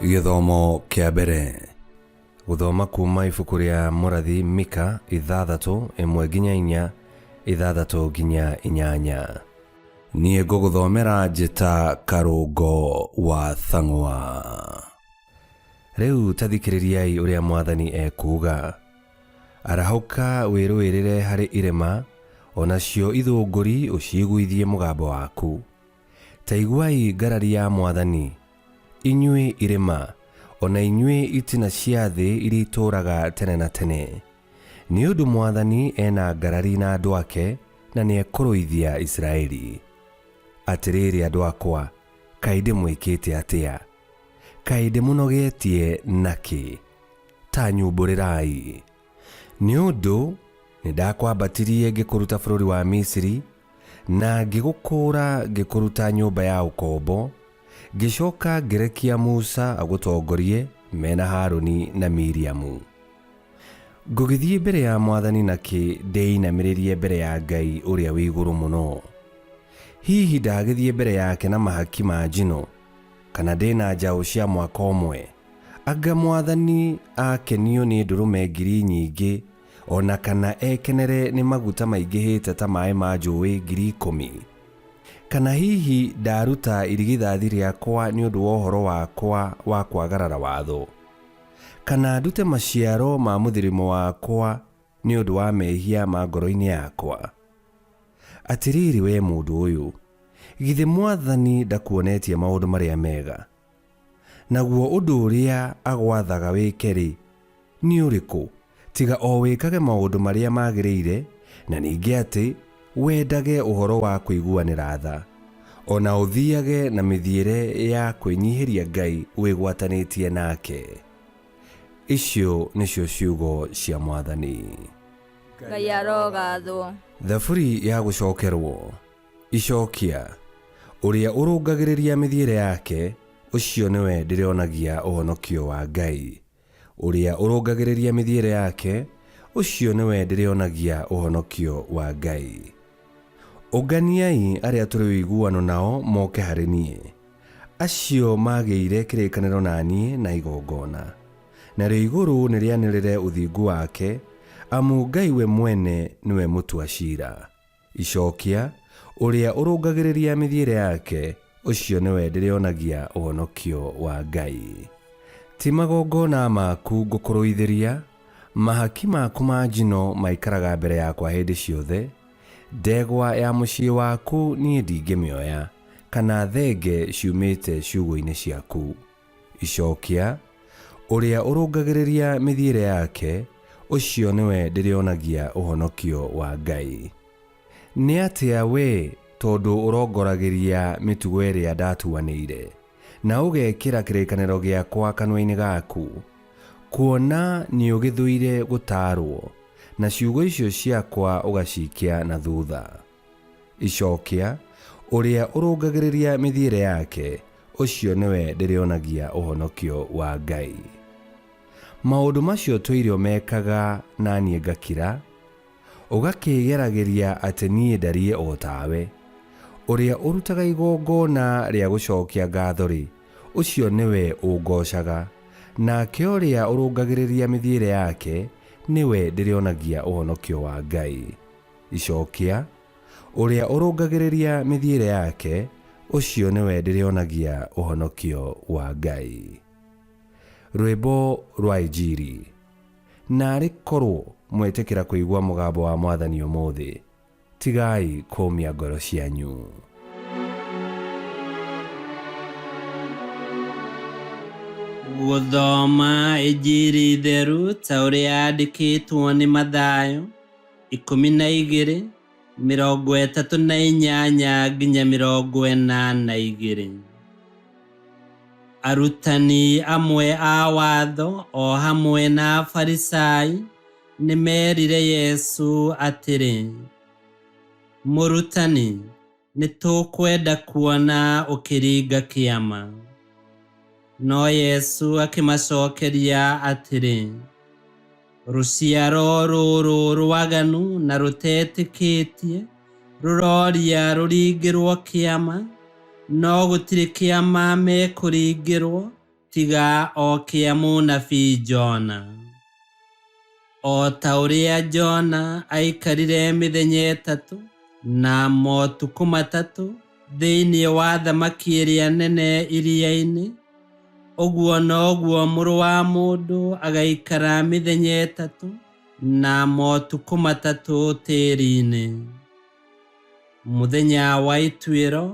Githomo kia mbere. Guthoma kuma ibuku ria Mũrathi Mika 6:1-4 6-8. Niĩ ngũgũthomera njĩta Karũngo wa Thang'wa. Rĩu tathikĩrĩriai ũrĩa Mwathani ekuga. Arahũka wĩrũĩrĩre harĩ irĩma, onacio ithũngũri ũciiguithie mũgambo waku. Ta iguai ngarari ya Mwathani, inyuĩ irĩma, ona inyuĩ itina cia thĩ iria itũũraga tene na tene. Nĩ ũndũ Mwathani ena ngarari na andũ ake, na nĩekũrũithia Isiraeli. Atĩrĩrĩ andũ akwa, kaĩ ndĩmwĩkĩte atĩa? Kaĩ ndĩmũnogetie nakĩ? Ta nyumbũrĩrai. Nĩ ũndũ nĩndakwambatirie ngĩkũruta bũrũri wa Misiri, na ngĩgũkũũra ngĩkũruta nyũmba ya ũkombo, ngĩcoka ngĩrekia Musa agũtongorie mena Harũni na Miriamu. Ngũgĩthiĩ mbere ya Mwathani nakĩ ndĩinamĩrĩrie mbere ya Ngai ũrĩa wĩ igũrũ mũno? Hihi ndagĩthiĩ mbere yake na mahaki ma njino, kana ndĩna njaũ cia mwaka ũmwe? Anga Mwathani akenio nĩ ndũrũme ngiri nyingĩ, ona kana ekenere nĩ maguta maingĩhĩte ta maĩ ma njũĩ 10,000? Kana hihi ndaruta irigithathi rĩakwa nĩ ũndũ wa ũhoro wakwa wa kwagarara watho? Kana ndute maciaro ma mũthĩrĩmo wakwa nĩ ũndũ wa mehia ma ngoro-inĩ yakwa? Atĩrĩrĩ we mũndũ ũyũ, githĩ Mwathani ndakuonetie maũndũ marĩa mega? Naguo ũndũ ũrĩa agwathaga wĩke-rĩ, nĩ ũrĩkũ tiga o wĩkage maũndũ marĩa magĩrĩire, na ningĩ atĩ wendage ũhoro wa kũiguanĩra tha, ona ũthiage na mĩthiĩre ya kwĩnyihĩria Ngai wĩgwatanĩtie nake. Icio nĩcio ciugo cia Mwathani. Ngai arogathwo. Thaburi ya gũcokerwo. Icokia. Ũrĩa ũrũngagĩrĩria mĩthiĩre yake, ũcio nĩwe ndĩrĩonagia ũhonokio wa Ngai. Ũrĩa ũrũngagĩrĩria mĩthiĩre yake, ũcio nĩwe ndĩrĩonagia ũhonokio wa Ngai. Ũnganiai arĩa tũrĩ ũiguano nao moke harĩ niĩ. Acio magĩire kĩrĩkanĩro na niĩ na igongona. Narĩo igũrũ nĩrĩanĩrĩre ũthingu wake, amu Ngai we mwene nĩwe mũtua ciira. Icokia, ũrĩa ũrũngagĩrĩria mĩthiĩre yake, ũcio nĩwe ndĩrĩonagia ũhonokio wa Ngai. Ti magongona maku ngũkũrũithĩria, mahaki maku ma njino maikaraga mbere yakwa hĩndĩ ciothe. Ndegwa ya mũciĩ waku niĩ ndingĩmĩoya, kana thenge ciumĩte ciugo-inĩ ciaku. Icokia, ũrĩa ũrũngagĩrĩria mĩthiĩre yake, ũcio nĩwe ndĩrĩonagia ũhonokio wa Ngai. Nĩ atĩa we, tondũ ũrongoragĩria mĩtugo ĩrĩa ndatuanĩire, na ũgekĩra kĩrĩkanĩro gĩakwa kanua-inĩ gaku? Kuona nĩ ũgĩthũire gũtaarwo, na ciugo icio ciakwa ũgacikia na thutha. Icokia, ũrĩa ũrũngagĩrĩria mĩthiĩre yake, ũcio nĩwe ndĩrĩonagia ũhonokio wa Ngai. Maũndũ macio tũirio mekaga na niĩ ngakira, ũgakĩgeragĩria atĩ niĩ ndariĩ o tawe. Ũrĩa ũrutaga igongona rĩa gũcokia ngatho-rĩ, ũcio nĩwe ũngocaga, nake ũrĩa ũrũngagĩrĩria mĩthiĩre yake, nĩwe ndĩrĩonagia ũhonokio wa Ngai. Icokia, ũrĩa ũrũngagĩrĩria mĩthiĩre yake, ũcio nĩwe ndĩrĩonagia ũhonokio wa Ngai. Rwĩmbo rwa Injiri. Narĩ korwo mwetĩkĩra kũigua mũgambo wa Mwathani ũmũthĩ, tigai kũmia ngoro cianyu. Gũthoma Injiri theru ta ũrĩa yandĩkĩtwo nĩ Mathayo 12:38 nginya 42. Arutani amwe a watho o hamwe na Afarisai nĩmerire Yesu atĩrĩ, Mũrutani, nĩtũkwenda kuona ũkĩringa kĩama. No Yesu akĩmacokeria atĩrĩ, Rũciaro rũrũ rwaganu na rũtetĩkĩtie rũroria rũringĩrwo kĩama, no gũtirĩ kĩama mekũringĩrwo tiga okia mũnabii Jona. O ta ũrĩa Jona aikarire mĩthenya ĩtatũ na motukũ matatũ thĩinĩ wa thamaki ĩrĩa nene iria-inĩ, ũguo noguo Mũrũ wa Mũndũ agaikara mĩthenya ĩtatũ na motukũ matatũ tĩĩri-inĩ. Mũthenya wa ituĩro,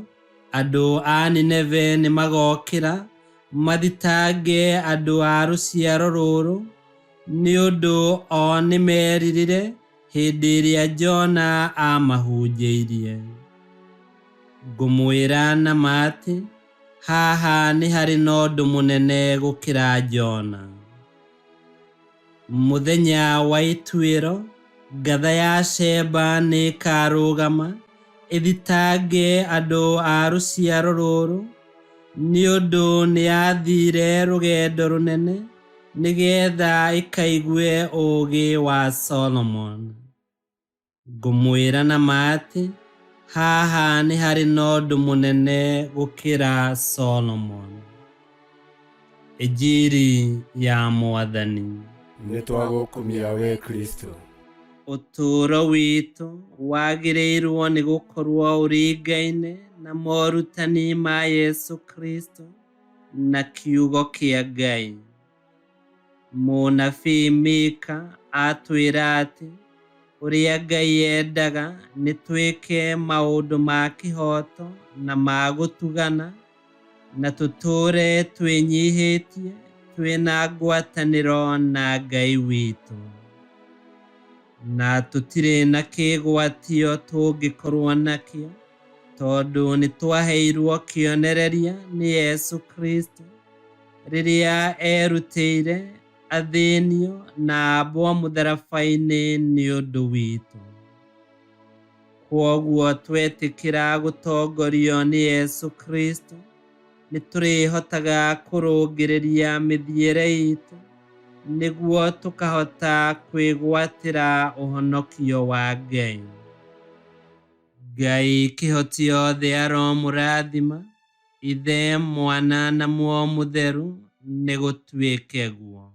andũ a Nineve nĩ magokĩra mathitange andũ a rũciaro rũrũ, nĩ ũndũ o nĩ meririre hĩndĩ ĩrĩa Jona amahunjĩirie. Ngũmwĩra na ma atĩ haha nĩ harĩ na ũndũ mũnene gũkĩra Jona. Mũthenya wa ituĩro, ngatha ya Sheba nĩ ĩkarũgama ĩthitange andũ a rũciaro rũrũ, nĩ ũndũ nĩ yathire rũgendo rũnene nĩgetha ĩkaigue ũũgĩ wa Solomon. Ngũmwĩra na ma atĩ haha nĩ harĩ na ũndũ mũnene gũkĩra Solomon. Injiri ya Mwathani. Nĩ twagũkumia we Kristo. Ũtũũro witũ wagĩrĩirwo nĩ gũkorwo ũringaine na morutani ma Yesu Kristo na kiugo kĩa Ngai. Mũnabii Mika atwĩra atĩ ũrĩa Ngai endaga nĩ twĩke maũndũ ma kĩhooto na ma gũtugana, na tũtũũre twĩnyihĩtie twĩna ngwatanĩro na Ngai witũ. Na tũtirĩ na kĩgwatio tũngĩkorwo nakĩo, tondũ nĩ twaheirwo kĩonereria nĩ Yesu Kristo rĩrĩa erutĩire athĩnio na ambwo mũtharaba-inĩ nĩ ũndũ witũ. Kwoguo twetĩkĩra gũtongorio nĩ Yesu Kristo, nĩ tũrĩhotaga kũrũngĩrĩria mĩthiĩre itũ nĩguo tũkahota kwĩgwatĩra ũhonokio wa Ngai. Ngai kĩhoti othe aromũrathima, Ithe, Mwana na Muoyo Mũtheru, nĩ gũtuĩke guo.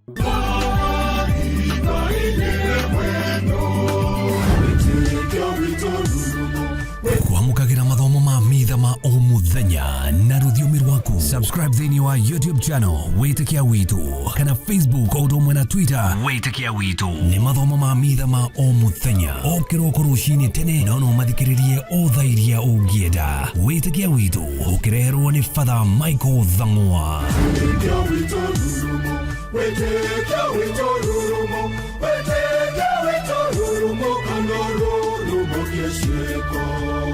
Kwamũkagĩra mathomo ma mitha ma o mũthenya na rũthiomi rwaku. Subscribe thĩinĩ wa YouTube channel Wĩtĩkia Witũ, kana Facebook o ũndũ ũmwe na Twitter Wĩtĩkia Witũ. Nĩ mathomo ma mitha ma o mũthenya, o kĩroko rũcinĩ tene, no mathikĩrĩrie o thaa iria ũngĩenda. Wĩtĩkia Witũ ũkĩreherwo nĩ Father Michael Thang'wa. Wĩtĩkia Witũ rurumo, Wĩtĩkia Witũ rurumo, Wĩtĩkia Witũ rurumo, kana rurumo kĩciĩko.